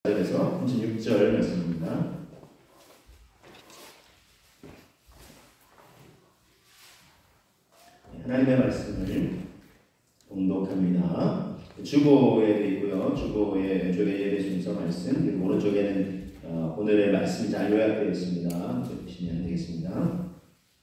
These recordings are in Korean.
4절에서 36절 말씀입니다. 하나님의 말씀을 봉독합니다. 주보에도 있고요. 주보에 왼쪽에 예배 순서 말씀, 그리고 오른쪽에는 오늘의 말씀이 잘 요약되어 있습니다. 보시면 되겠습니다.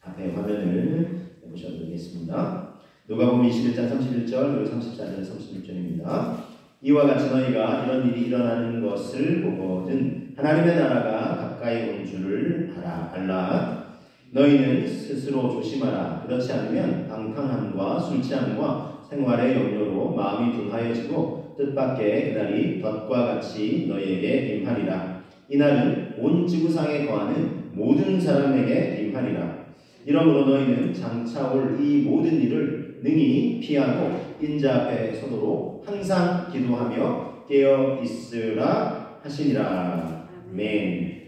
앞에 화면을 보셔도 되겠습니다. 누가복음 21장 31절 그리고 34절 36절입니다. 이와 같이 너희가 이런 일이 일어나는 것을 보거든 하나님의 나라가 가까이 온 줄을 알라. 너희는 스스로 조심하라. 그렇지 않으면 방탕함과 술 취함과 생활의 염려로 마음이 둔하여지고 뜻밖의 그날이 덫과 같이 너희에게 임하리라. 이날은 온 지구상에 거하는 모든 사람에게 임하리라. 이러므로 너희는 장차 올 이 모든 일을 능히 피하고 인자 앞에 서도록 항상 기도하며 깨어 있으라 하시니라. 아멘.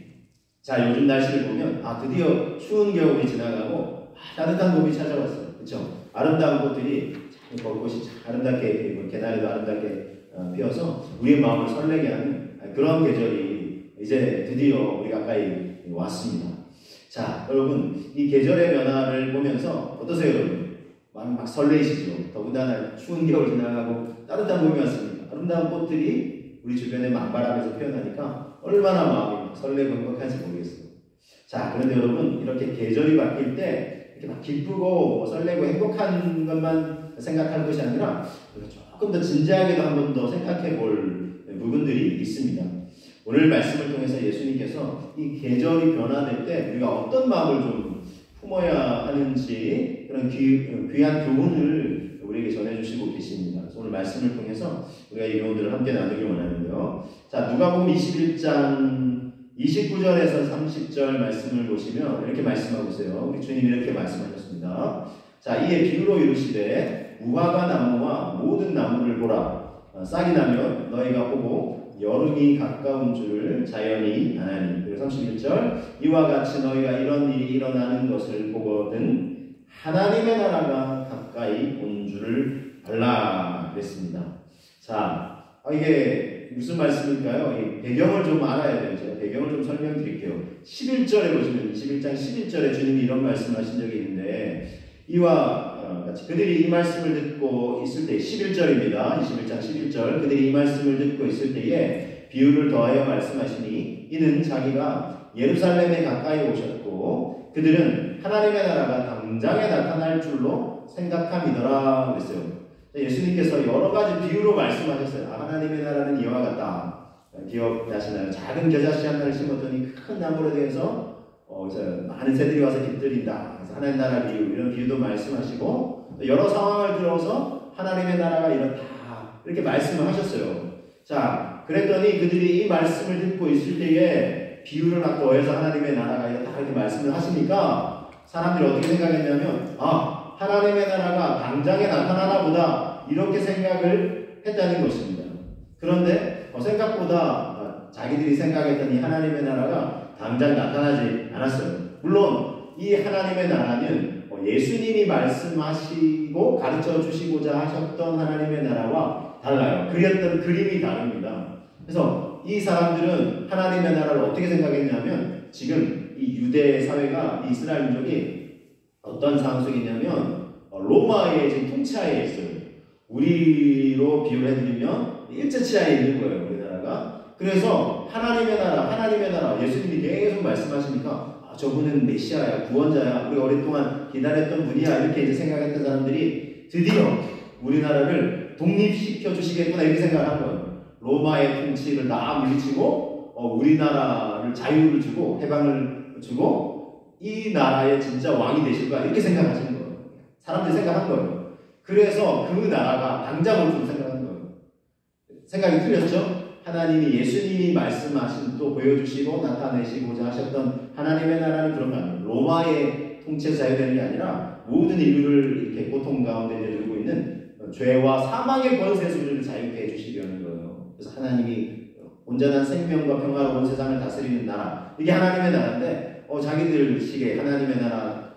자, 요즘 날씨를 보면 드디어 추운 겨울이 지나가고 따뜻한 봄이 찾아왔어요. 그렇죠? 아름다운 꽃들이 벚꽃이 아름답게 개나리도 아름답게 피어서 우리의 마음을 설레게 하는 그런 계절이 이제 드디어 우리 가까이 왔습니다. 자, 여러분 이 계절의 변화를 보면서 어떠세요, 여러분? 막 설레이시죠? 더군다나 추운 겨울 지나가고 따뜻한 봄이 왔습니다. 아름다운 꽃들이 우리 주변에 만발하면서 피어나니까 얼마나 마음이 설레고 행복한지 모르겠어요. 자, 그런데 여러분 이렇게 계절이 바뀔 때 이렇게 막 기쁘고 설레고 행복한 것만 생각할 것이 아니라 조금 더 진지하게도 한 번 더 생각해 볼 부분들이 있습니다. 오늘 말씀을 통해서 예수님께서 이 계절이 변화될 때 우리가 어떤 마음을 좀 품어야 하는지 그런 귀한 교훈을 우리에게 전해주시고 계십니다. 그래서 오늘 말씀을 통해서 우리가 이 교훈들을 함께 나누기 원하는데요. 자, 누가복음 21장 29절에서 30절 말씀을 보시면 이렇게 말씀하고 있어요. 우리 주님이 이렇게 말씀하셨습니다. 자, 이에 비유로 이르시되 무화과 나무와 모든 나무를 보라. 싹이 나면 너희가 보고 여름이 가까운 줄을 자연히 아나니. 그리고 31절 이와 같이 너희가 이런 일이 일어나는 것을 보거든 하나님의 나라가 가까이 온 줄을 알라 그랬습니다. 자, 이게 무슨 말씀일까요? 이 배경을 좀 알아야 돼요. 제가 배경을 좀 설명드릴게요. 11절에 보시면 21장 11절에 주님이 이런 말씀을 하신 적이 있는데 이와 같이 그들이 이 말씀을 듣고 있을 때 11절입니다. 21장 11절 그들이 이 말씀을 듣고 있을 때에 비유를 더하여 말씀하시니 이는 자기가 예루살렘에 가까이 오셨고 그들은 하나님의 나라가 당장에 나타날 줄로 생각함이더라 그랬어요. 예수님께서 여러 가지 비유로 말씀하셨어요. 하나님의 나라는 이와 같다. 기억나시나요? 작은 겨자씨 하나를 심었더니 큰 나무로 대해서 많은 새들이 와서 깃들인다. 그래서 하나님의 나라 비유 이런 비유도 말씀하시고 여러 상황을 들어서 하나님의 나라가 이렇다 이렇게 말씀을 하셨어요. 자, 그랬더니 그들이 이 말씀을 듣고 있을 때에 비유를 더해서 하나님의 나라가 이렇다 이렇게 말씀을 하시니까 사람들이 어떻게 생각했냐면 하나님의 나라가 당장에 나타나나 보다 이렇게 생각을 했다는 것입니다. 그런데 생각보다 자기들이 생각했던 이 하나님의 나라가 당장 나타나지 않았어요. 물론 이 하나님의 나라는 예수님이 말씀하시고 가르쳐 주시고자 하셨던 하나님의 나라와 달라요. 그렸던 그림이 다릅니다. 그래서 이 사람들은 하나님의 나라를 어떻게 생각했냐면 지금 이 유대 사회가 이스라엘 민족이 어떤 상황 속이냐면 로마의 지금 통치하에 있어요. 우리로 비유를 해드리면 일제치하에 있는 거예요. 우리나라가. 그래서 하나님의 나라 예수님이 계속 말씀하시니까 저분은 메시아야, 구원자야, 우리가 오랫동안 기다렸던 분이야 이렇게 이제 생각했던 사람들이 드디어 우리나라를 독립시켜 주시겠구나 이렇게 생각한 거예요. 로마의 통치를 다 물리치고 우리나라를 자유를 주고 해방을 주고 이 나라의 진짜 왕이 되실 거야 이렇게 생각하시는 거예요. 사람들이 생각한 거예요. 그래서 그 나라가 당장 올 줄 생각한 거예요. 생각이 틀렸죠? 하나님이 예수님이 말씀하신 또 보여주시고 나타내시고자 하셨던 하나님의 나라는 그런 거 아니에요. 로마의 통치에서 자유되는 게 아니라 모든 인류를 이렇게 고통 가운데 내두고 있는 죄와 사망의 권세에서 우리를 자유케 해주시려는 거예요. 그래서 하나님이 온전한 생명과 평화로운 세상을 다스리는 나라 이게 하나님의 나라인데 자기들 식의 하나님의 나라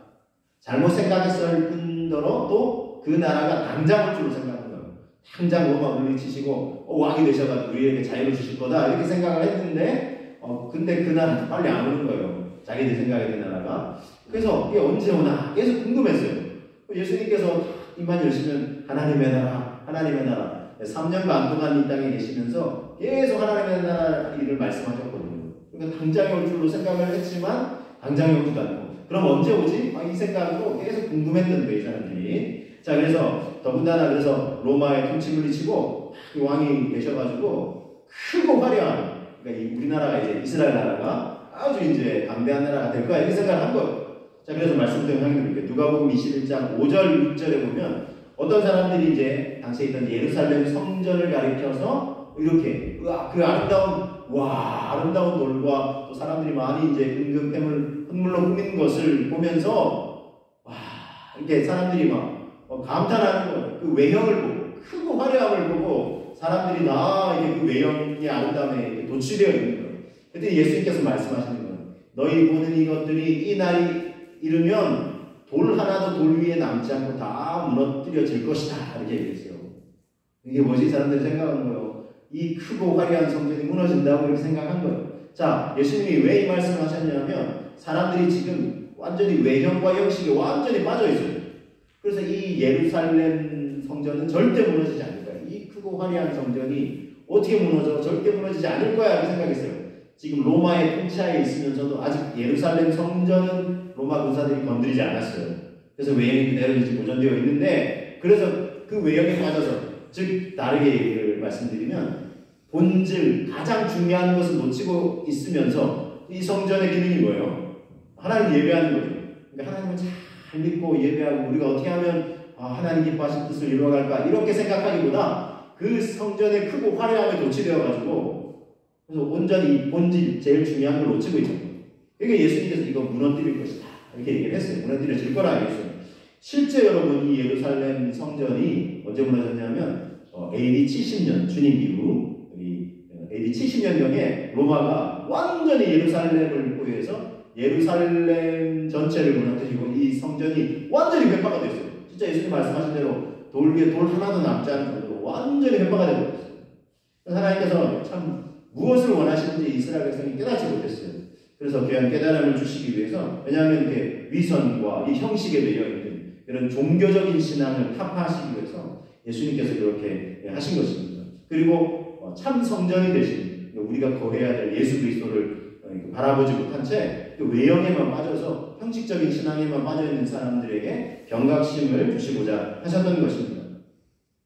잘못 생각했을 뿐더러 또 그 나라가 당장 올 줄로 생각한 거예요. 당장 로마 물리치시고 왕이 되셔가지고 우리에게 자유를 주실 거다 이렇게 생각을 했는데 근데 그날 빨리 안 오는 거예요. 자기들 생각에 그 나라가. 그래서 이게 언제 오나 계속 궁금했어요. 예수님께서 입만 열시면 하나님의 나라, 하나님의 나라. 3년 반 동안 이 땅에 계시면서 계속 하나님의 나라 일을 말씀하셨거든요. 그러니까 당장에 올 줄로 생각을 했지만 당장에 오지도 않고 그럼 언제 오지? 이 생각으로 계속 궁금했던 거예요, 이 사람들이. 자, 그래서 더군다나 그래서 로마의 통치 물리치고 왕이 되셔가지고 크고 화려한 그러니까 우리나라가 이제 이스라엘 나라가 아주 이제 강대한 나라가 될 거야 이렇게 생각을 한 거예요. 자, 그래서 말씀드린 확인드릴게요. 누가복음 21장 5절 6절에 보면 어떤 사람들이 이제 당시에 있던 예루살렘 성전을 가리켜서 이렇게 그 아름다운 돌과 또 사람들이 많이 이제 은금 흙물로 꾸민 것을 보면서 이렇게 사람들이 막 감탄하는 거예요. 그 외형을 보고 크고 화려함을 보고 사람들이 다 이게 그 외형의 아름다움에 도취되어 있는 거예요. 그때 예수님께서 말씀하시는 거예요. 너희 보는 이것들이 이 날이 이르면 돌 하나도 돌 위에 남지 않고 다 무너뜨려질 것이다 이렇게 얘기했어요. 이게 뭐지? 사람들이 생각한 거예요. 이 크고 화려한 성전이 무너진다고 이렇게 생각한 거예요. 자, 예수님이 왜 이 말씀을 하셨냐면 사람들이 지금 완전히 외형과 형식에 완전히 빠져있어요. 그래서 이 예루살렘 성전은 절대 무너지지 않을 거야. 이 크고 화려한 성전이 어떻게 무너져? 절대 무너지지 않을 거야 이렇게 생각했어요. 지금 로마의 통치하에 있으면서도 아직 예루살렘 성전은 로마 군사들이 건드리지 않았어요. 그래서 외형이 그대로 이제 보존되어 있는데 그래서 그 외형에 빠져서 즉 다르게 얘기를 말씀드리면 본질 가장 중요한 것을 놓치고 있으면서 이 성전의 기능이 뭐예요? 하나님 예배하는 거죠. 그러니까 하나님을 잘 믿고 예배하고 우리가 어떻게 하면 하나님 기뻐하신 뜻을 이루어갈까 이렇게 생각하기보다 그 성전의 크고 화려함에 도취되어가지고 그래서 온전히 본질 제일 중요한 걸 놓치고 있잖아요. 그러니까 예수님께서 이거 무너뜨릴 것이다 이렇게 얘기를 했어요. 무너뜨려질 거라 얘기했어요. 실제 여러분 이 예루살렘 성전이 언제 무너졌냐면 AD 70년 주님 이후 AD 70년경에 로마가 완전히 예루살렘을 포위해서 예루살렘 전체를 무너뜨리고 이 성전이 완전히 회파가 됐어요. 진짜 예수님 말씀하신 대로 돌 위에 돌 하나도 남지 않은 정도로 완전히 회파가 되고 있어요. 하나님께서 참 무엇을 원하시는지 이스라엘 백성이 깨닫지 못했어요. 그래서 귀한 깨달음을 주시기 위해서 왜냐하면 이렇게 위선과 이 형식에 매여 있는 이런 종교적인 신앙을 타파하시기 위해서 예수님께서 그렇게 하신 것입니다. 그리고 참 성전이 되신 우리가 거해야 될 예수 그리스도를 바라보지 못한 채 그 외형에만 빠져서 형식적인 신앙에만 빠져있는 사람들에게 경각심을 주시고자 하셨던 것입니다.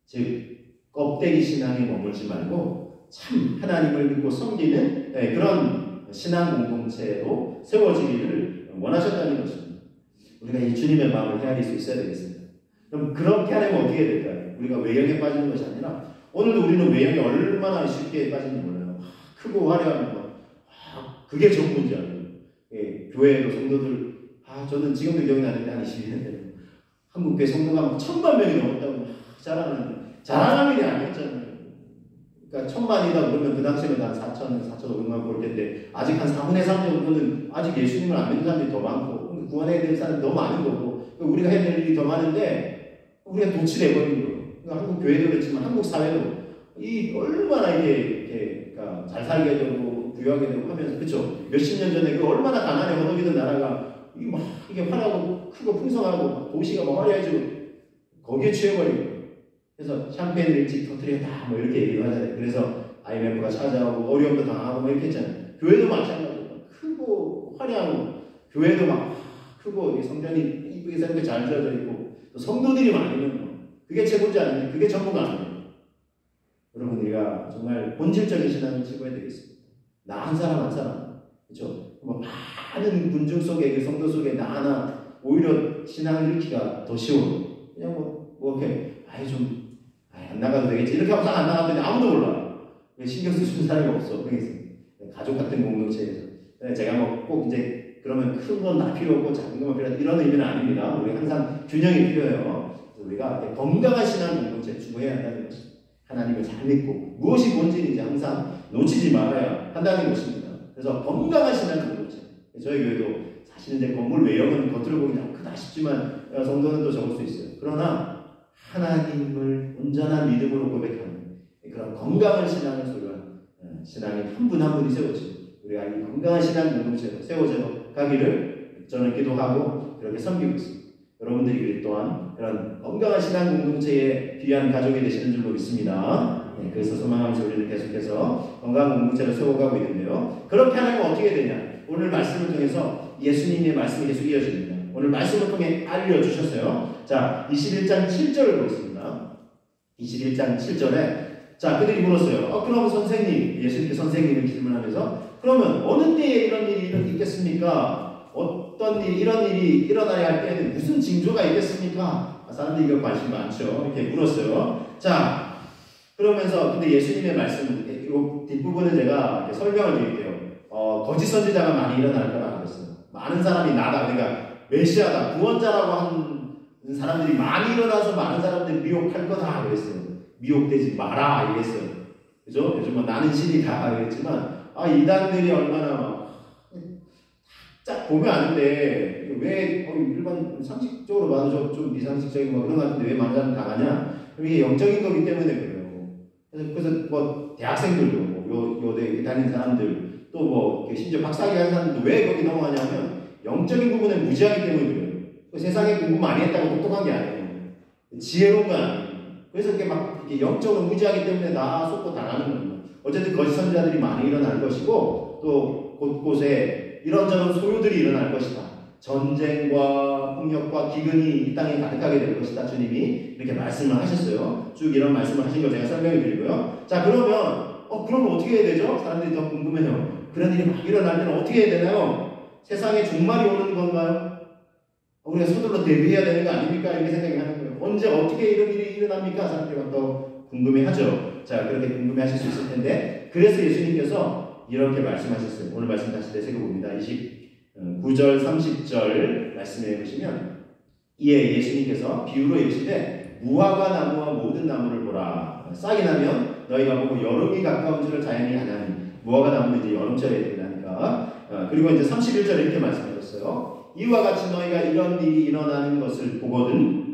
즉 껍데기 신앙에 머물지 말고 참 하나님을 믿고 섬기는 그런 신앙 공동체로 세워지기를 원하셨다는 것입니다. 우리가 이 주님의 마음을 헤아릴 수 있어야 되겠습니다. 그럼 그렇게 하려면 어떻게 될까요? 우리가 외형에 빠지는 것이 아니라 오늘도 우리는 외형에 얼마나 쉽게 빠지는지 몰라요. 크고 화려한 것. 그게 전부인 줄 알아요. 교회에도 성도들, 저는 지금도 기억나는데 한 20년 전에 한국교회 성도가 막 1000만 명이 넘었다고 자랑하는 게 아니었잖아요. 그러니까 1000만이다 그러면 그 당시에는 한 4,500만 볼 텐데 아직 한 4분의 3 정도는 아직 예수님을 안 믿는 사람들이 더 많고 구원해야 될 사람이 더 많은 거고 우리가 해야 될 일이 더 많은데 우리가 도취돼버린 거예요. 그러니까 한국 교회도 그렇지만 한국 사회도 이 얼마나 이게 그러니까 잘 살게 되고 부유하게 되고 하면서 그렇죠. 몇십 년 전에 그 얼마나 가난에 허덕이던 나라가 이게 화려하고 크고 풍성하고 도시가 막 화려해지고 거기에 취해버린 거예요. 그래서 샴페인을 일찍 터뜨렸다 뭐 이렇게 얘기를 하잖아요. 그래서 IMF가 찾아오고 어려움도 당하고 뭐 이렇게 했잖아요. 교회도 마찬가지로 크고 화려하고 교회도 막 크고 성전이 이쁘게 새롭게 잘 지어져 있고 또 성도들이 많으면 그게 최고지 않으면 그게 전부가 아니에요. 여러분 우리가 정말 본질적인 신앙을 지켜야 되겠습니다. 나 한 사람 한 사람 그렇죠? 뭐 많은 군중 속에 그 성도 속에 나 하나 오히려 신앙을 잃기가 더 쉬워요. 그냥 뭐 이렇게 안 나가도 되겠지 이렇게 하고 안 나갔더니 아무도 몰라. 신경 쓰는 사람이 없어. 가족 같은 공동체에서 제가 꼭 이제 그러면 큰 건 다 필요 없고 작은 것만 필요하다 이런 의미는 아닙니다. 우리 항상 균형이 필요해요. 그래서 우리가 건강한 신앙 공동체 추구해야 한다는 것입니다. 하나님을 잘 믿고 무엇이 본질인지 항상 놓치지 말아야 한다는 것입니다. 그래서 건강한 신앙 공동체. 저희 교회도 사실은 이제 건물 외형은 겉으로 보기는 크다 싶지만 성도는 또 적을 수 있어요. 그러나 하나님을 온전한 믿음으로 고백하는 그런 건강한 신앙을 소유한 신앙인 한 분 한 분이 세워지고 우리가 이 건강한 신앙 공동체로 세워져 가기를 저는 기도하고 그렇게 섬기고 있습니다. 여러분들이 또한 그런 건강한 신앙 공동체에 귀한 가족이 되시는 줄로 믿습니다. 그래서 소망하면서 우리는 계속해서 건강한 공동체를 세워가고 있는데요. 그렇게 하려면 어떻게 되냐? 오늘 말씀을 통해서 예수님의 말씀이 계속 이어집니다. 오늘 말씀을 통해 알려주셨어요. 자, 21장 7절을 보겠습니다. 21장 7절에 자, 그들이 물었어요. 그럼 선생님, 예수님께 선생님을 질문하면서 그러면 어느 때에 이런 일이 있겠습니까? 어떤 일, 이런 일이 일어나야 할 때에는 무슨 징조가 있겠습니까? 사람들이 이거 관심 많죠. 이렇게 물었어요. 자, 그러면서 근데 예수님의 말씀, 이 뒷부분은 제가 이렇게 설명을 드릴게요. 거짓 선지자가 많이 일어날 거라고 그랬어요. 많은 사람이 나다, 그러니까 메시아다, 구원자라고 하는 사람들이 많이 일어나서 많은 사람들이 미혹할 거다 그랬어요. 미혹되지 마라 이랬어요. 그죠? 요즘 뭐 나는 신이다 그랬지만 이단들이 얼마나 딱 보면 아는데 왜 일반 상식적으로 봐도 좀 비상식적인 뭐 그런 것 같은데 왜 많은 사람 당하냐? 이게 영적인 거기 때문에 그래요. 그래서 뭐 대학생들도 뭐 요대 다니는 사람들 또 뭐 심지어 박사학위 하는 사람들도 왜 거기 넘어가냐면 영적인 부분에 무지하기 때문에 그래요. 세상에 공부 많이 했다고 똑똑한 게 아니에요. 지혜로운 건 아니에요. 그래서 이렇게 막 이렇게 영적으로 무지하기 때문에 다 속고 당하는 겁니다. 어쨌든 거짓 선지자들이 많이 일어날 것이고 또 곳곳에 이런저런 소요들이 일어날 것이다. 전쟁과 폭력과 기근이 이 땅에 가득하게 될 것이다. 주님이 이렇게 말씀을 하셨어요. 쭉 이런 말씀을 하신 걸 제가 설명해 드리고요. 자, 그러면 어떻게 해야 되죠? 사람들이 더 궁금해요. 그런 일이 막 일어날 때는 어떻게 해야 되나요? 세상에 종말이 오는 건가요? 우리가 서둘러 대비해야 되는 거 아닙니까? 이렇게 생각이 하는 거예요. 언제 어떻게 이런 일이 일어납니까? 사람들이 막 더 궁금해하죠. 자, 그렇게 궁금해하실 수 있을 텐데 그래서 예수님께서 이렇게 말씀하셨어요. 오늘 말씀 다시 되새겨봅니다. 29절 30절 말씀해 보시면 이에 예수님께서 비유로 이르시되 무화과 나무와 모든 나무를 보라. 싹이 나면 너희가 보고 여름이 가까운 줄을 자연히 아나니 무화과 나무는 이제 여름철에 일어나니까 그리고 이제 31절에 이렇게 말씀하셨어요. 이와 같이 너희가 이런 일이 일어나는 것을 보거든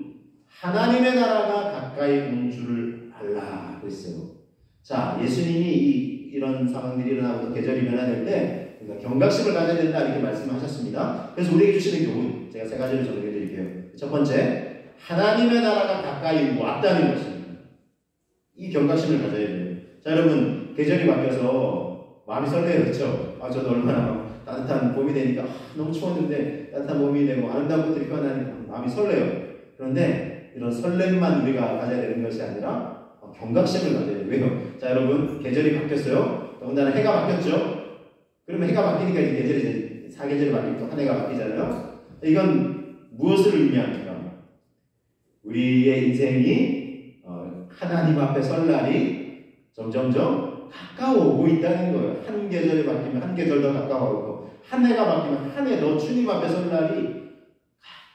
하나님의 나라가 가까이 온 줄을 알라 그랬어요. 자, 예수님이 이런 상황들이 일어나고 계절이 변화될 때 그러니까 경각심을 가져야 된다 이렇게 말씀하셨습니다. 그래서 우리에게 주시는 교훈 제가 세 가지를 정리해 드릴게요. 첫 번째, 하나님의 나라가 가까이 왔다는 것입니다. 이 경각심을 가져야 돼요. 자, 여러분 계절이 바뀌어서 마음이 설레요, 그렇죠? 저도 얼마나 따뜻한 봄이 되니까 너무 추웠는데 따뜻한 봄이 되고 아름다운 꽃들이 피어나니까 마음이 설레요. 그런데 이런 설렘만 우리가 가져야 되는 것이 아니라 경각심을 가져야 돼요. 왜요? 자, 여러분 계절이 바뀌었어요. 더군다나 해가 바뀌었죠. 그러면 해가 바뀌니까 이제 계절이 이제 사계절이 바뀌고 한 해가 바뀌잖아요. 이건 무엇을 의미합니까? 우리의 인생이 하나님 앞에 설 날이 점점점 가까워오고 있다는 거예요. 한 계절이 바뀌면 한 계절 더 가까워오고 한 해가 바뀌면 한 해 더 주님 앞에 설 날이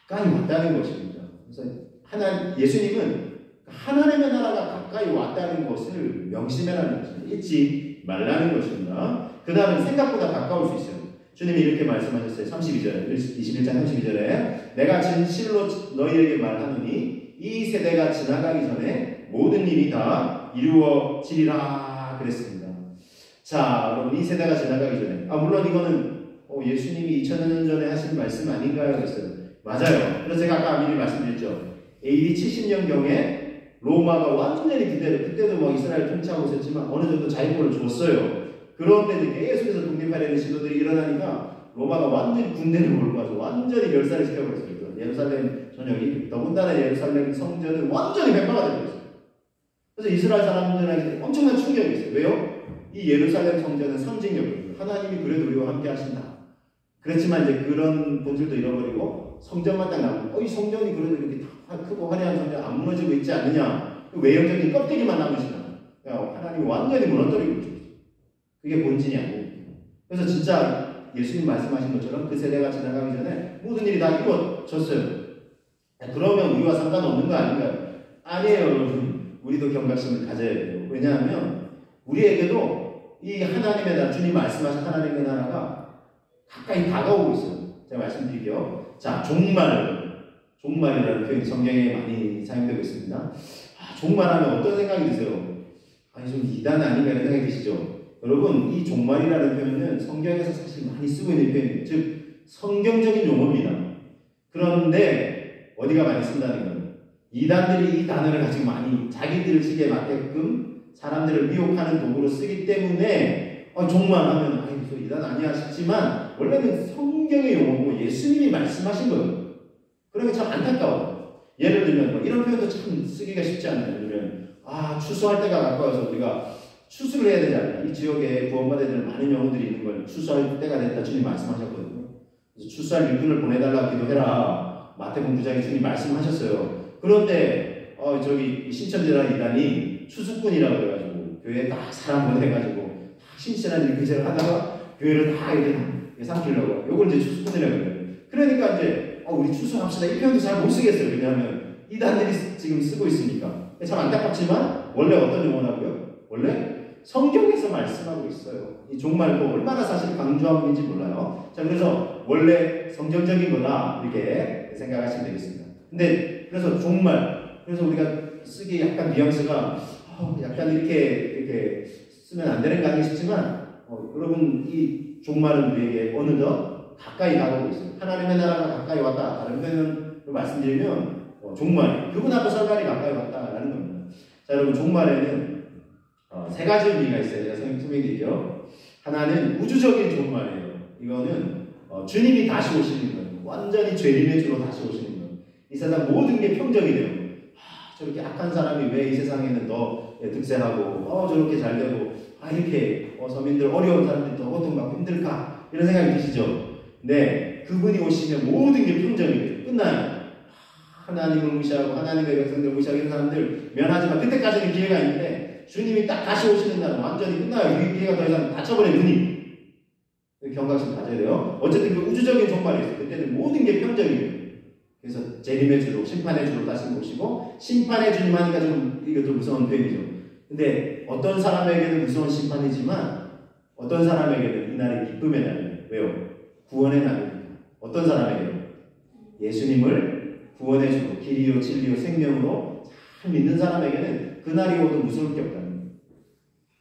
가까이 왔다는 것입니다. 그래서 예수님은 하나님의 나라가 가까이 왔다는 것을 명심해라는 것입니다. 잊지 말라는 것입니다. 그 다음에 생각보다 가까울 수 있어요. 주님이 이렇게 말씀하셨어요. 21장 32절에 내가 진실로 너희에게 말하노니 이 세대가 지나가기 전에 모든 일이 다 이루어지리라 그랬습니다. 자, 여러분 이 세대가 지나가기 전에 물론 이거는 예수님이 2000년 전에 하신 말씀 아닌가요? 그랬어요. 맞아요. 그래서 제가 아까 미리 말씀드렸죠. AD 70년경에 로마가 완전히 그때도 뭐 이스라엘 통치하고 있었지만 어느 정도 자유권을 줬어요. 그런데 이제 계속해서 독립하려는 시도들이 일어나니까 로마가 완전히 군대를 몰고 와서 완전히 멸살을 시켜버렸어요. 예루살렘 전역이 더군다나 예루살렘 성전은 완전히 폐파가 되어버렸어요. 그래서 이스라엘 사람들에게 엄청난 충격이 있어요. 왜요? 이 예루살렘 성전은 상징력이에요. 하나님이 그래도 우리와 함께 하신다. 그렇지만 이제 그런 본질도 잃어버리고 성전만 딱 남고 이 성전이 그래도 이렇게 크고 화려한 성전 안 무너지고 있지 않느냐. 외형적인 껍데기만 남으시나. 하나님이 완전히 무너뜨리고 있죠. 그게 본질이 아니에요. 그래서 진짜 예수님 말씀하신 것처럼 그 세대가 지나가기 전에 모든 일이 다 이루어졌어요. 그러면 우리와 상관없는 거 아닌가요? 아니에요, 여러분. 우리도 경각심을 가져야 돼요. 왜냐하면 우리에게도 이 하나님의 나라, 주님 말씀하신 하나님의 나라가 가까이 다가오고 있어요. 제가 말씀드릴게요. 자, 종말이라는 표현이 성경에 많이 사용되고 있습니다. 종말하면 어떤 생각이 드세요? 아니 좀 이단 아닌가 이런 생각이 드시죠? 여러분 이 종말이라는 표현은 성경에서 사실 많이 쓰고 있는 표현이에요. 즉 성경적인 용어입니다. 그런데 어디가 많이 쓴다는 거예요? 이단들이 이 단어를 가지고 많이 자기들 식에 맞게끔 사람들을 미혹하는 도구로 쓰기 때문에 종말하면 아니 저 이단 아니야 싶지만 원래는 성경의 용어고 예수님이 말씀하신 거예요. 그러니까 참 안타까워요. 예를 들면 이런 표현도 참 쓰기가 쉽지 않아요. 예를 들면 추수할 때가 가까워서 우리가 추수를 해야 되지 않나. 이 지역에 구원받아야 될 많은 영혼들이 있는 걸 추수할 때가 됐다 주님 말씀하셨거든요. 그래서 추수할 일꾼을 보내달라고 기도해라. 마태복음 9장에 주님 말씀하셨어요. 그런데 저기 신천지라 이단이 추수꾼이라고 그래가지고 교회에 딱 사람 보내가지고 신실한 일꾼을 하다가 교회를 다 이렇게 삼키려고 요걸 이제 추수꾼이라고 그래요. 그러니까 이제 우리 추수합시다 이 표현도 잘 못 쓰겠어요. 왜냐하면 이단들이 지금 쓰고 있으니까. 참 안타깝지만 원래 어떤 용어라고요? 원래 성경에서 말씀하고 있어요. 이 종말도 얼마나 사실 강조한 분인지 몰라요. 자, 그래서 원래 성경적인 거다 이렇게 생각하시면 되겠습니다. 근데 그래서 종말, 그래서 우리가 쓰기 약간 뉘앙스가 약간 이렇게 쓰면 안 되는 거 아닌가 싶지만 여러분 이 종말은 우리에게 어느덧 가까이 다가오고 있어요. 하나님의 나라가 가까이 왔다. 다른 표현으로 말씀드리면 종말, 그분 앞에 설날이 가까이 왔다라는 겁니다. 자, 여러분 종말에는 세 가지 의미가 있어요. 제가 설명드릴게요. 하나는 우주적인 종말이에요. 이거는 주님이 다시 오시는 거예요. 완전히 죄인의 주로 다시 오시는 거예요. 이 세상 모든 게 평정이 돼요. 저렇게 악한 사람이 왜 이 세상에는 더 득세하고 저렇게 잘 되고 이렇게 서민들 어려운 사람들이 더 고통받고 힘들까 이런 생각이 드시죠? 네, 그분이 오시면 모든 게 평정이 돼요. 끝나요. 하나님을 무시하고 하나님의 백성들을 무시하고 이런 사람들 면하지만 그때까지는 기회가 있는데 주님이 딱 다시 오시는 날은 완전히 끝나요. 이 기회가 더 이상 닫혀버린 눈이. 경각심 가져야 돼요. 어쨌든 그 우주적인 종말이 있어요. 그때는 모든 게 평정이에요. 그래서 재림의 주로, 심판의 주로 다시 모시고, 심판의 주님 하니까 좀 이것도 무서운 표현이죠. 근데 어떤 사람에게는 무서운 심판이지만 어떤 사람에게는 이날이 기쁨의 날이에요. 왜요? 구원의 날입니다. 어떤 사람에게는 예수님을 구원의 주로, 길이요 진리요 생명으로 잘 믿는 사람에게는 그날이 오도 무서울 게 없다는 거예요.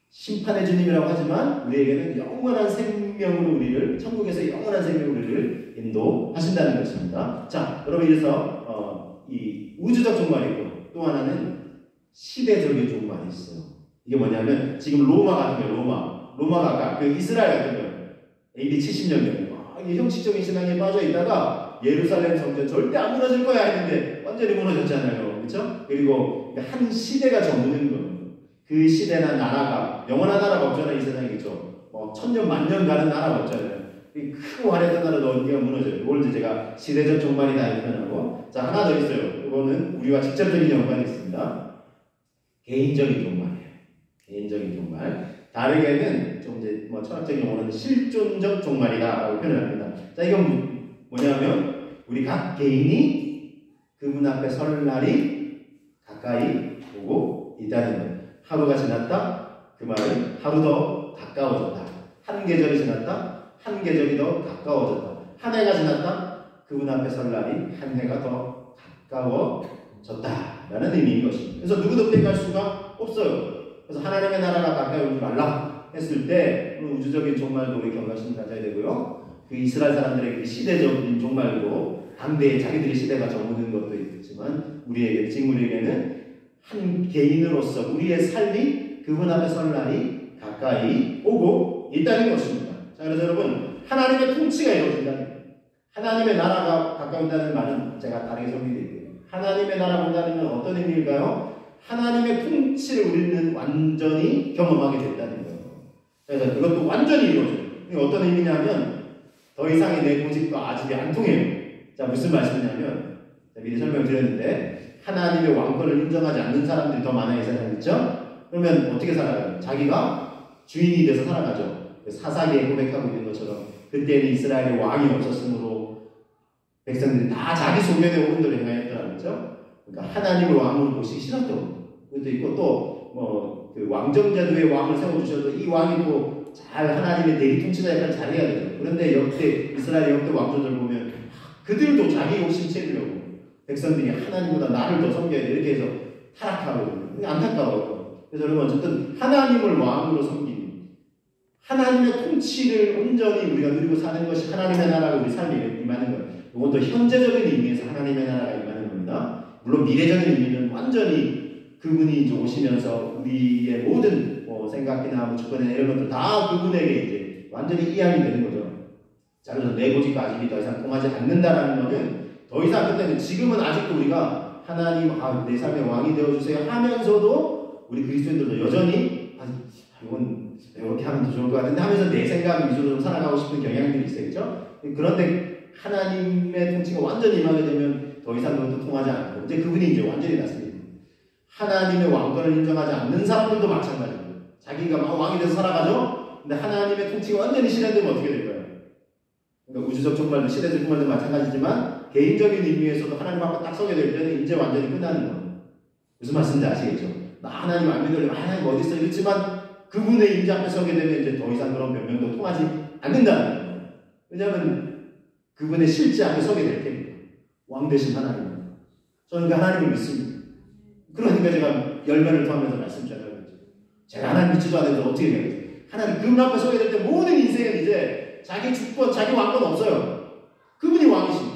심판의 주님이라고 하지만 우리에게는 영원한 생명으로 우리를, 천국에서 영원한 생명으로 우리를 인도하신다는 것입니다. 자, 여러분 이래서 이 우주적 종말이고 또 하나는 시대적인 종말이 있어요. 이게 뭐냐면 지금 로마 같은 경우 로마가 아까 그 이스라엘 같은 경우 AD 70년경 형식적인 신앙에 빠져 있다가 예루살렘 성전 절대 안 무너질 거야 했는데 완전히 무너졌잖아요. 그렇죠? 그리고 한 시대가 저무는 거예요. 그 시대나 나라가 영원한 나라가 없잖아요. 이 세상이죠. 천년 만년 가는 나라가 없잖아요. 크고 화려한 나라도 언니가 무너져요. 이걸 이제 제가 시대적 종말이다 이렇게 표현하고, 자 하나 더 있어요. 이거는 우리와 직접적인 연관이 있습니다. 개인적인 종말이에요. 개인적인 종말. 다르게는 좀 이제 철학적인 용어는 실존적 종말이다라고 표현합니다. 자, 이건 뭐냐면 우리 각 개인이 그분 앞에 설 날이 가까이 오고 있다는 거예요. 하루가 지났다. 그 말은 하루 더 가까워졌다. 한 계절이 지났다. 한 계절이 더 가까워졌다. 한 해가 지났다. 그분 앞에 설 날이 한 해가 더 가까워졌다라는 의미인 것입니다. 그래서 누구도 피할 수가 없어요. 그래서 하나님의 나라가 가까이 오지 말라 했을 때 우주적인 종말도 우리 경각심 가져야 되고요. 그 이스라엘 사람들에게 시대적인 종말도 당대에 자기들의 시대가 저무는 것도 있지만 우리에게, 지금 우리에게는 한 개인으로서 우리의 삶이 그분 앞에 설 날이 가까이 오고 있다는 것입니다. 자, 그래서 여러분 하나님의 통치가 이루어진다는 거예요. 하나님의 나라가 가까운다는 말은 제가 다르게 설명드릴게요. 하나님의 나라 본다는 건 어떤 의미일까요? 하나님의 통치를 우리는 완전히 경험하게 된다는 거예요. 그래서 그것도 완전히 이루어져요. 이게 어떤 의미냐면 더 이상의 내 고집과 아집이 안 통해요. 자, 무슨 말씀이냐면 미리 설명드렸는데 하나님의 왕권을 인정하지 않는 사람들이 더 많아요. 이 세상에 있죠? 그러면 어떻게 살아가요? 자기가 주인이 돼서 살아가죠. 사사기에 고백하고 있는 것처럼 그때는 이스라엘의 왕이 없었으므로 백성들이 다 자기 소견의 오른대로 행하였더라. 그렇죠? 그러니까 하나님을 왕으로 보시기 싫었던 것도 있고 또 그 왕정제도의 왕을 세워주셔도 이 왕이 또 잘 하나님의 대리 통치자 약간 잘해야 되죠. 그런데 역대 이스라엘 역대 왕조들 보면 그들도 자기 욕심 채우려고 백성들이 하나님보다 나를 더 섬겨야 돼. 이렇게 해서 타락하고 안타까워요. 그래서 여러분 어쨌든 하나님을 왕으로 섬기는 하나님의 통치를 온전히 우리가 누리고 사는 것이 하나님의 나라가 우리 삶에 임하는 거예요. 이것도 현재적인 의미에서 하나님의 나라가 임하는 겁니다. 물론 미래적인 의미는 완전히 그분이 이제 오시면서 우리의 모든 생각이나 주권이나 이런 것들 다 그분에게 이제 완전히 이양이 되는 거죠. 자, 그래서 내 고집과 아집이 더 이상 통하지 않는다라는 것은 더 이상 그때는 지금은 아직도 우리가 하나님 내 삶의 왕이 되어주세요 하면서도 우리 그리스도인들도 여전히 이건 이렇게 하면 더 좋을 것 같은데 하면서 내 생각 위주로 살아가고 싶은 경향들이 있어야죠. 그런데 하나님의 통치가 완전히 임하게 되면 더 이상 그것도 통하지 않고 이제 그분이 이제 완전히 났습니다. 하나님의 왕권을 인정하지 않는 사람들도 마찬가지고 자기가 막 왕이 돼서 살아가죠. 근데 하나님의 통치가 완전히 실현되면 어떻게 될까요? 그러니까 우주적 종말도 시대적 종말도 마찬가지지만 개인적인 의미에서도 하나님 앞에 딱 서게 될 때는 이제 완전히 끝나는 거예요. 무슨 말씀인지 아시겠죠? 나 하나님 안 믿으려고 하나님 어디 있어 이렇지만 그분의 임재 앞에 서게 되면 이제 더 이상 그런 변명도 통하지 않는다는 거예요. 왜냐하면 그분의 실제 앞에 서게 될 테니까. 왕 되신 하나님. 저는 그 하나님을 믿습니다. 그러니까 제가 열매를 통하면서 말씀드렸죠. 제가 하나님 믿지도 않아서 어떻게 해야겠어요? 하나님 그분 앞에 서게 될 때 모든 인생은 이제 자기 주권, 자기 왕권 없어요. 그분이 왕이십니다.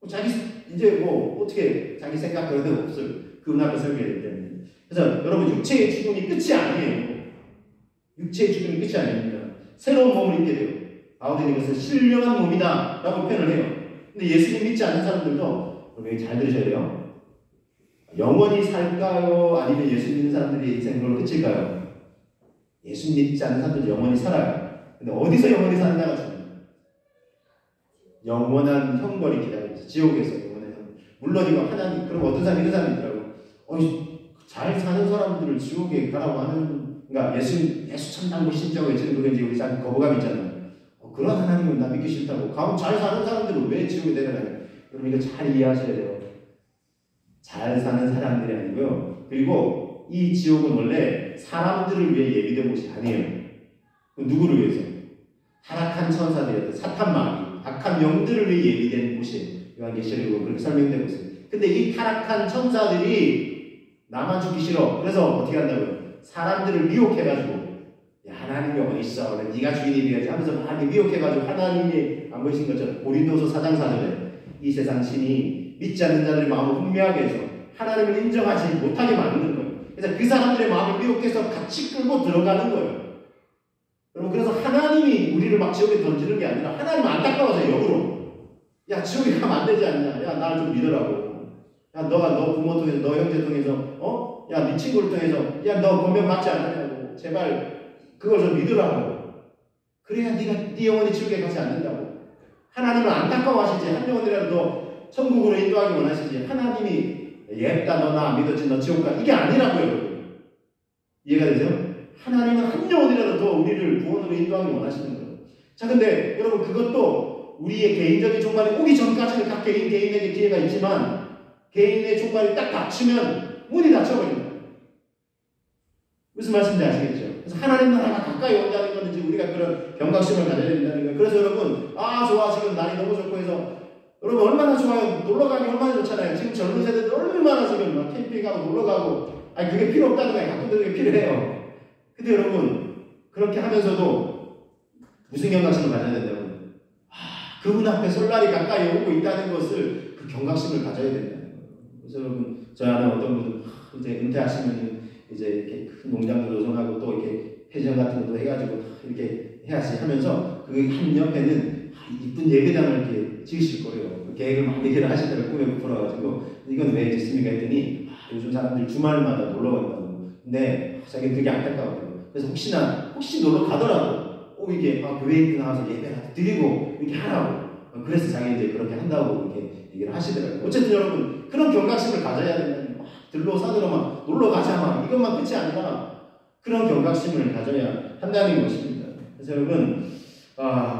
자기 이제 어떻게 자기 생각 그런 데 없어요. 그분 앞에 서게 될 때는. 그래서 여러분 육체의 죽음이 끝이 아니에요. 육체의 죽음이 끝이 아닙니다. 새로운 몸을 입게 돼요. 바울은 이것을 신령한 몸이다 라고 표현을 해요. 근데 예수님 믿지 않는 사람들도 여러분 잘 들으셔야 돼요. 영원히 살까요? 아니면 예수 믿는 사람들이 인생 그걸로 끝일까요? 예수 믿지 않는 사람들은 영원히 살아요. 근데 어디서 영원히 사느냐가 중요해요. 영원한 형벌이 기다리고 있어요. 지옥에서 영원한 형벌. 물론 이거 하나님, 그럼 어떤 사람이 이런 사람이 있더라고. 잘 사는 사람들을 지옥에 가라고 하는, 그러니까 예수 천당고 신자고 외치는 그게 이제 우리 자꾸 거부감 있잖아요. 그런 하나님은 나 믿기 싫다고. 가면 잘 사는 사람들을 왜 지옥에 내려가요? 여러분 이거 잘 이해하셔야 돼요. 잘 사는 사람들이 아니고요. 그리고 이 지옥은 원래 사람들을 위해 예비된 곳이 아니에요. 누구를 위해서? 타락한 천사들이었던 사탄 마귀, 악한 영들을 위해 예비된 곳이에요. 요한계시록으로 그렇게 설명되고 있어요. 근데 이 타락한 천사들이 나만 죽기 싫어. 그래서 어떻게 한다고요? 사람들을 미혹해가지고 야, 하나님이 어디 있어? 네가 주인이 되어야지 하면서 막 미혹해가지고 하나님이 안 보이신 것처럼 고린도서 4장 4절에 이 세상 신이 믿지 않는 자들의 마음을 혼미하게 해서 하나님을 인정하지 못하게 만드는 거예요. 그래서 그 사람들의 마음을 미혹해서 같이 끌고 들어가는 거예요. 여러분 그래서 하나님이 우리를 막 지옥에 던지는 게 아니라 하나님 안타까워서 역으로 야 지옥에 가면 안 되지 않냐? 야 날 좀 믿으라고. 야 너 부모 통해서 너 형제 통해서 야 네 친구를 통해서 야 너 권면 받지 않느냐고 제발 그걸 좀 믿으라고. 그래야 네 영혼이 지옥에 가지 않는다고. 하나님은 안타까워하시지 한 영혼이라도 너 천국으로 인도하기 원하시지 하나님이 예쁘다 너 나 안 믿었지 너 지옥 가 이게 아니라고요. 여러분. 이해가 되세요? 하나님은 한 영혼이라도 더 우리를 구원으로 인도하기 원하시는 거예요. 자 근데 여러분 그것도 우리의 개인적인 종말이 오기 전까지는 각 개인에게 기회가 있지만 개인의 종말이 딱 닥치면 문이 닫혀버립니다. 무슨 말씀인지 아시겠죠? 그래서 하나님 나라가 가까이 온다는 건 이제 우리가 그런 경각심을 가져야 된다는 거예요. 그래서 여러분 좋아 지금 날이 너무 좋고 해서 여러분 얼마나 좋아요. 놀러가기 얼마나 좋잖아요. 지금 젊은 세대들 얼마나 지금 막 캠핑하고 놀러가고 그게 필요 없다는 거예요. 가끔 그게 필요해요. 근데 여러분 그렇게 하면서도 무슨 경각심을 가져야 된다고요? 그분 앞에 설날이 가까이 오고 있다는 것을 그 경각심을 가져야 된다는 거예요. 그래서 여러분 저희 안에 어떤 분은 이제 은퇴하시면 이제 이렇게 큰 농장도 조성하고 또 이렇게 회전 같은 것도 해가지고 이렇게 해야지 하면서 그 한 옆에는 이쁜 예배당을 이렇게 지으실 거예요. 계획을 막 얘기를 하시더라고요. 꿈에 부풀어가지고 이건 왜 짓습니까 했더니 요즘 사람들이 주말마다 놀러 간다고. 근데 자기는 그게 안타까워요. 그래서 혹시 놀러 가더라도 이게 교회에 나와서 예배를 드리고 이렇게 하라고. 그래서 자기 이제 그렇게 한다고 이렇게 얘기를 하시더라고요. 어쨌든 여러분 그런 경각심을 가져야 된다는 막 들로 산으로 막 놀러 가자 막 이것만 끝이 아니라 그런 경각심을 가져야 한다는 것입니다. 그래서 여러분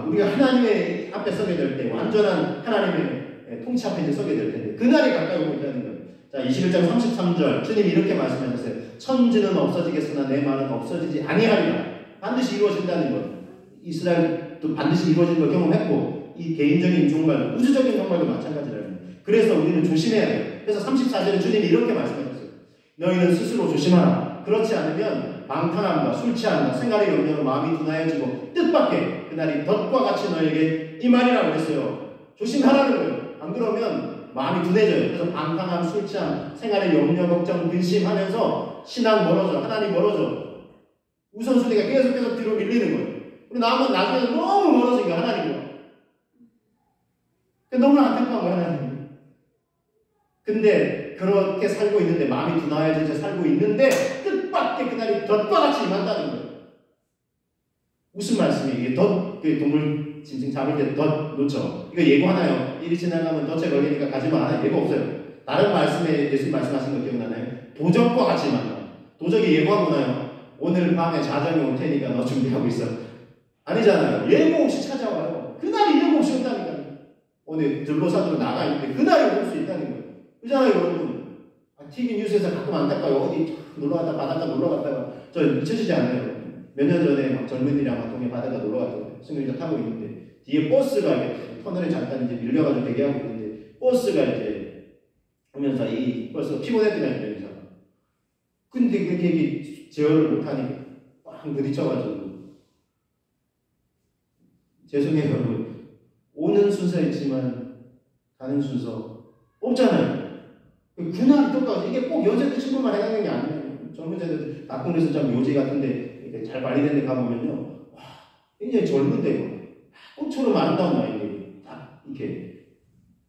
우리가 하나님의 앞에 서게 될 때 완전한 하나님의 통치 앞에 이제 서게 될 텐데 그날이 가까이 오고 있다는 거예요. 자 21장 33절 주님이 이렇게 말씀하셨어요. 천지는 없어지겠으나 내 말은 없어지지 아니하리라. 반드시 이루어진다는 것. 이스라엘도 반드시 이루어진 걸 경험했고 이 개인적인 종말, 우주적인 종말도 마찬가지라는 거예요. 그래서 우리는 조심해야 돼요. 그래서 34절에 주님이 이렇게 말씀하셨어요. 너희는 스스로 조심하라. 그렇지 않으면 방탕함과 술 취함과 생활의 염려로 마음이 둔하여지고 뜻밖의 그날이 덫과 같이 너에게 임하리라고 그랬어요. 조심하라는 거예요. 안 그러면 마음이 둔해져요. 그래서 방탕함, 술 취함, 생활의 염려, 걱정, 근심하면서 신앙 멀어져. 하나님 멀어져. 우선순위가 계속 뒤로 밀리는 거예요. 그리고 나중에 너무 멀어지니까 하나님과. 너무 안타까운 거예요, 하나님. 근데 그렇게 살고 있는데, 마음이 둔하여진 채 살고 있는데 뜻밖의 그날이 덫과 같이 임한다는 거예요. 무슨 말씀이에요? 이게 덫, 동물 짐승 잡을 때 덫 놓죠. 이거 예고하나요? 일이 지나가면 덫에 걸리니까 가지마 하나 예고 없어요. 다른 말씀에 예수님 말씀하신 거 기억나나요? 도적과 같이 임한다. 도적이 예고하고나요? 오늘 밤에 자정이 올 테니까 너 준비하고 있어. 아니잖아요. 예고 없이 찾아와요. 그날이 예고 없이 온다니까요. 오늘 들로사도로 나가 있는데 그날이 올 수 있다는 거예요. 그잖아요, 여러분. TV 뉴스에서 가끔 안타까워요. 어디 놀러 갔다 바닷가 놀러 갔다가 저 미쳐지지 않아요. 몇 년 전에 막 젊은이랑 막 동해 바닷가 놀러 갔다가 승용차 타고 있는데 뒤에 버스가 이렇게 터널에 잠깐 이제 밀려가지고 대기하고 있는데 버스가 이제 오면서 이 버스가 피곤했더라고요, 여기서. 근데 그렇게 제어를 못하니까 꽉 부딪혀가지고 죄송해요, 여러분. 오는 순서였지만 가는 순서 없잖아요. 그날이 똑같아요. 이게 꼭 여자들 친구만 해당하는 게 아니에요. 젊은 세대들 낙동에서 좀 묘지 같은데 이렇게 잘 관리된 데 가보면요. 와, 굉장히 젊은데 꽃처럼 아름다운 나이인데 딱 이렇게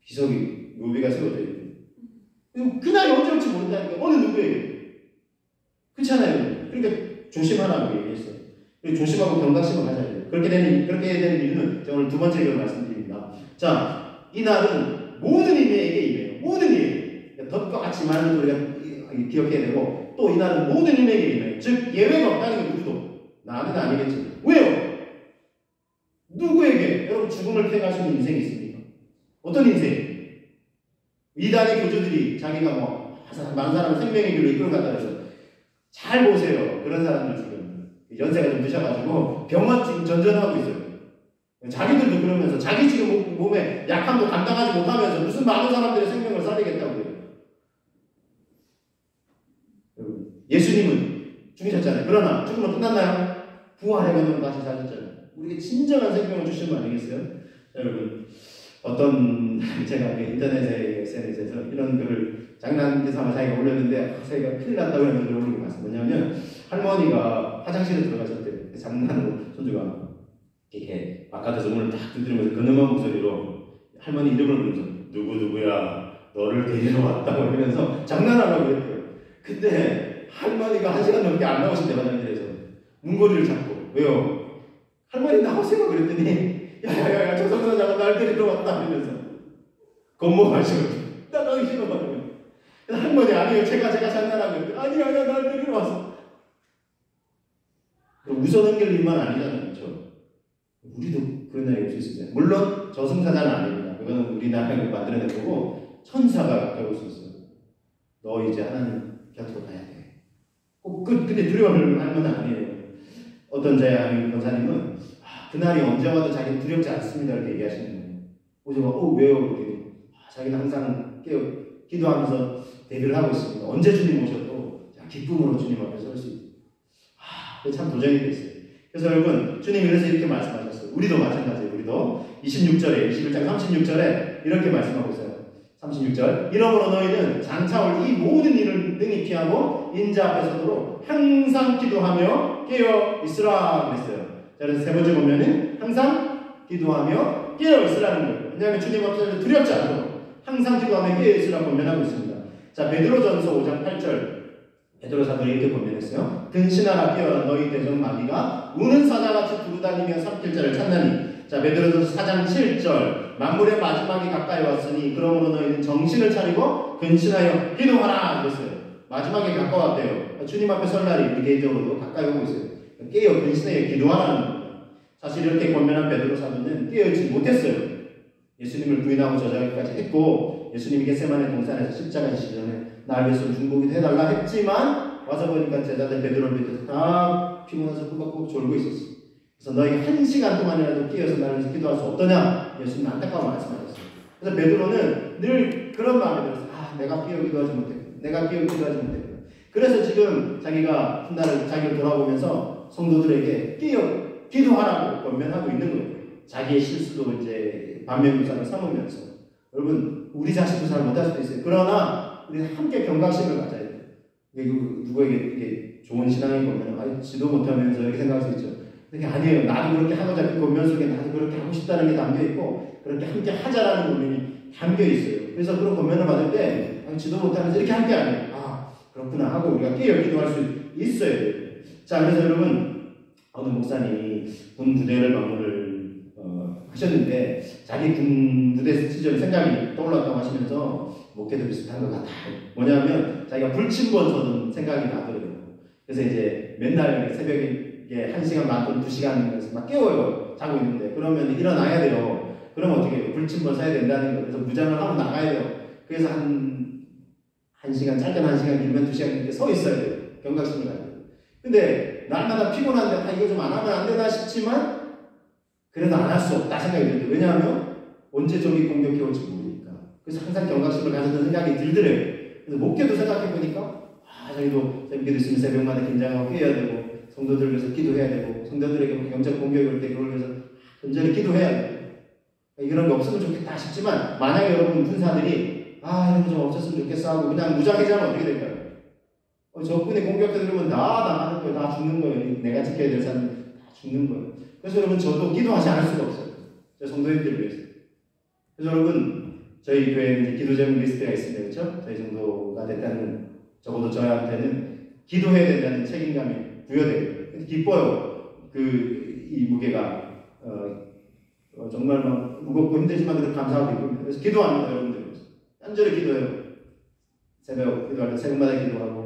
비석이 묘비가 세워져 있고 그날이 언제 올지 모른다니까. 어느 누구에게. 그렇잖아요. 그러니까 조심하라고 얘기했어요. 조심하고 경각심을 가져야 돼요. 그렇게 되는 이유는 제가 오늘 두 번째 이걸 말씀드립니다. 자, 이 날은 모든 인에게 임해요. 모든 일. 덫과 같이 많은 우리가 기억해야 되고, 또 이 날은 모든 인에게 임해요. 즉 예외가 없다는 게 누구도. 나는 아니겠지. 왜요? 누구에게 여러분 죽음을 택하시는 인생이 있습니까? 어떤 인생? 이단의 교주들이 자기가 많은 사람을 생명의 길로 이끌어간다 해서 잘 보세요. 그런 사람들 지금 연세가 좀 드셔가지고 병원 지금 전전하고 있어요. 자기들도 그러면서 자기 지금 몸에 약함도 감당하지 못하면서 무슨 많은 사람들의 생명을 살리겠다고 해요. 예수님은 죽으셨잖아요. 그러나 죽으면 끝났나요? 부활해가면 다시 사셨잖아요. 우리에게 진정한 생명을 주신 거 아니겠어요? 여러분, 어떤 제가 인터넷에 SNS에서 이런 글을 장난 삼아 자기가 올렸는데 자기가 큰일 났다고 하는 글을 올리고 봤어요. 뭐냐면 할머니가 화장실에 들어가셨대요. 장난으로 손주가 이렇게 바깥에서 문을 딱 두드리면서 근엄한 목소리로 할머니 이름을 부르면서 누구야 너를 데리러 왔다고 하면서 장난하라고 했대요. 근데 할머니가 1시간 넘게 안 나오신대. 화장실에서 문고리를 잡고. 왜요? 할머니 나오세요 그랬더니 야야야 저 성사자가 날 데리러 왔다 하면서 겁먹하시고 나가기 싫어가지고 할머니 아니요 제가 장난하고 했더니 아니야 날 데리러 왔어. 웃어 넘길 일만 아니잖아요. 그렇죠? 우리도 그런 날이 올 수 있어요. 물론 저승사자는 아닙니다. 그거는 우리나라가 만들어낸 거고 천사가 가까이 올 수 있어요. 너 이제 하나님 곁으로 가야 돼. 근데 두려워할 건 아니에요. 어떤 저희 권사님은 그날이 언제 와도 자기는 두렵지 않습니다. 이렇게 얘기하시는 거예요. 그래서 왜요? 그랬더니 자기는 항상 기도하면서 대비를 하고 있습니다. 언제 주님 오셔도 기쁨으로 주님 앞에 설 수 있어요. 참 도전이 됐어요. 그래서 여러분 주님이 그래서 이렇게 말씀하셨어요. 우리도 마찬가지예요. 우리도 21장 36절에 이렇게 말씀하고 있어요. 36절 이러므로 너희는 장차 올 이 모든 일을 능히 피하고 인자 앞에 서도록 항상 기도하며 깨어 있으라 그랬어요. 자, 그래서 세 번째 보면은 항상 기도하며 깨어 있으라는 거예요. 왜냐하면 주님 앞에서 두렵지 않도록 항상 기도하며 깨어 있으라고 권면하고 있습니다. 자, 베드로전서 5장 8절 베드로 사도가 이렇게 권면했어요. 근신하라 깨어라 너희 대적 마귀가 우는 사자같이 두루다니며 삼킬 자를 찾나니. 자, 베드로전서 4장 7절 만물의 마지막이 가까이 왔으니 그러므로 너희는 정신을 차리고 근신하여 기도하라 그랬어요. 마지막에 가까웠대요. 주님 앞에 설 날이 우리 개인적으로도 가까이 오고 있어요. 깨어 근신하여 기도하라는 겁니다. 사실 이렇게 권면한 베드로 사도는 깨어있지 못했어요. 예수님을 부인하고 저자기까지 했고 예수님이 겟세마네 동산에서 십자가 지시기 전에 날 위해서 중보기도 해달라 했지만 와서 보니까 제자들 베드로를 비롯해서 다 피곤해서 꾸벅꾸벅 졸고 있었어요. 그래서 너희가 1시간 동안이라도 깨어서 나를 위해서 기도할 수 없더냐? 예수님은 안타까운 말씀하셨어요. 그래서 베드로는 늘 그런 마음이 들었어요. 내가 깨어 기도하지 못했구나. 내가 깨어 기도하지 못했구나. 그래서 지금 자기가 훗날 자기를 돌아보면서 성도들에게 깨어 기도하라고 권면하고 있는 거예요. 자기의 실수도 이제 반면교사를 삼으면서. 여러분, 우리 자식도 잘 못할 수도 있어요. 그러나 우리 함께 경각심을 가져야 돼요. 누구에게 이게 좋은 신앙인 거면 지도 못하면서 이렇게 생각할 수 있죠. 그게 아니에요. 나도 그렇게 하고자 그 권면 속에 나도 그렇게 하고 싶다는 게 담겨 있고 그렇게 함께 하자라는 권면이 담겨 있어요. 그래서 그런 권면을 받을 때 지도 못하면서 이렇게 할 게 아니에요. 그렇구나 하고 우리가 깨어 기도할 수 있어야 돼요. 자, 그래서 여러분, 어느 목사님이 군 부대를 방문을 하셨는데 자기 군 부대 시절 생각이 떠올랐다고 하시면서 목회도 비슷한 것 같아요. 뭐냐면 자기가 불침번 서는 생각이 나더라고요. 그래서 이제 맨날 새벽에 1시간 반 또는 2시간 막 깨워요. 자고 있는데 그러면 일어나야 돼요. 그럼 어떻게 해요? 불침번 서야 된다는 거예요. 그래서 무장을 하고 나가야 돼요. 그래서 한 1시간, 짧게는 1시간, 길면 2시간 이렇게 서 있어야 돼요. 경각심을 가지고. 근데 날마다 피곤한데 이거 좀 안 하면 안 되나 싶지만 그래도 안 할 수 없다 생각이 들어요. 왜냐하면 언제 적이 공격해 올지 모르니까. 그래서 항상 경각심을 가졌던 생각이 들더래요. 그래서 목회도 생각해보니까 저희도 새벽기도 있으면 새벽마다 긴장하고 깨어야 되고 성도들을 위해서 기도해야 되고 성도들에게 영적 공격이 올 때 그걸 위해서 온전히 기도해야 돼요. 이런 게 없으면 좋겠다 싶지만 만약에 여러분 군사들이 이런 거 좀 없었으면 좋겠어 하고 그냥 무장해자면 어떻게 될까요? 적군이 공격해 들으면 다 나가는 거예요. 다 죽는 거예요. 내가 지켜야 될 사람은 다 죽는 거예요. 그래서 여러분 저도 기도하지 않을 수가 없어요. 저 성도님들을 위해서. 그래서 여러분 저희 교회에 기도 제목 리스트가 있습니다. 그렇죠? 저희 정도가 됐다는 적어도 저한테는 기도해야 된다는 책임감이 부여돼요. 기뻐요. 이 무게가 정말 막 무겁고 힘들지만 그래도 감사하고 있고 그래서 기도합니다. 여러분들 간절히 기도해요. 새벽 기도할 때 새벽마다 기도하고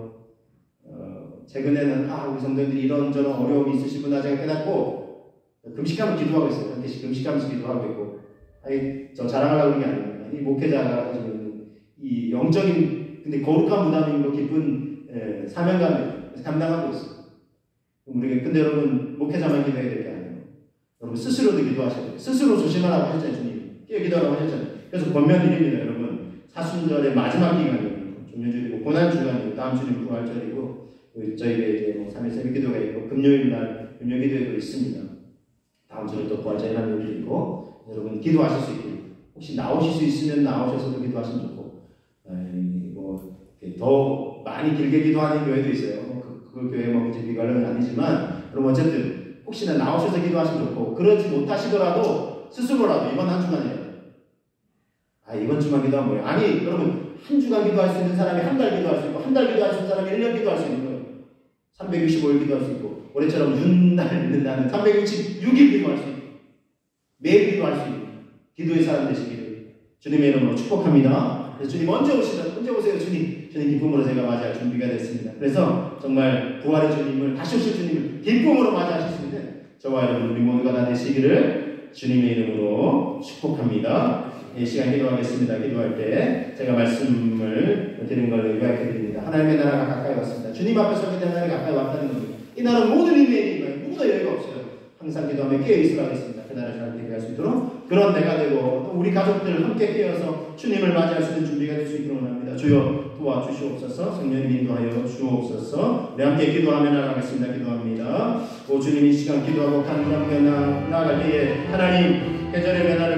최근에는 우리 성도님들이 이런저런 어려움이 있으시구나 제가 깨닫고 금식하면서 기도하고 있어요. 한 개씩 금식하면서 기도하고 있고 저 자랑하려고 그런 게 아닙니다. 이 목회자가 가지고 있는 이 영적인 근데 거룩한 부담이고 깊은 사명감을 감당하고 있어요. 근데 여러분 목회자만 기도해야 될 게 아니에요. 여러분 스스로도 기도하셔야 돼요. 스스로 조심하라고 하셨잖아요. 주님. 깨어 기도하라고 하셨잖아요. 그래서 권면드립니다. 여러분 사순절의 마지막 기간이에요. 종료절이고 고난주간이고 다음 주는 부활절이고 저희가 이제 3일 새벽 기도가 있고 금요일날 금요 기도회도 있습니다. 다음 주는 또 부활절이라는 요일이고 여러분 기도하실 수 있고 혹시 나오실 수 있으면 나오셔서도 기도하시면 좋고 더 많이 길게 기도하는 교회도 있어요. 그 교회 이제 비관론은 아니지만 여러분 어쨌든 혹시나 나오셔서 기도하시면 좋고 그러지 못하시더라도 스스로라도 이번 한 주만 해야 돼요. 이번 주만 기도하면 뭐예요? 아니 여러분 한 주간 기도할 수 있는 사람이 한 달 기도할 수 있고 한 달 기도할 수 있는 사람이 1년 기도할 수 있는 거예요. 365일 기도할 수 있고 올해처럼 윤날 믿는다는 366일 기도할 수 있고 매일 기도할 수 있고 기도의 사람 되시기를 주님의 이름으로 축복합니다. 그래서 주님 언제 오세요 주님 기쁨으로 제가 맞이할 준비가 됐습니다. 그래서 정말 부활의 주님을 다시 오실 주님을 기쁨으로 맞이하실 수 있는 저와 여러분 우리 모두가 다 되시기를 주님의 이름으로 축복합니다. 이 시간 기도하겠습니다. 기도할 때 제가 말씀을 드린 걸 요약해 드립니다. 하나님의 나라가 가까이 왔습니다. 주님 앞에 서게 된 하나님이 가까이 왔다는 겁니다. 이 나라는 모든 인생이 누구도 여유가 없어요. 항상 기도하며 깨어 있으라 하겠습니다. 그 나라를 잘 되게 할 수 있도록 그런 내가 되고 또 우리 가족들 함께 깨어서 주님을 맞이할 수 있는 준비가 될 수 있도록 합니다. 주여 도와주시옵소서. 성령님 인도하여 주옵소서. 네, 함께 기도하며 나아가겠습니다. 기도합니다. 오 주님 이 시간 기도하고 간구하며 나아갈 때에 하나님 계절의 변화를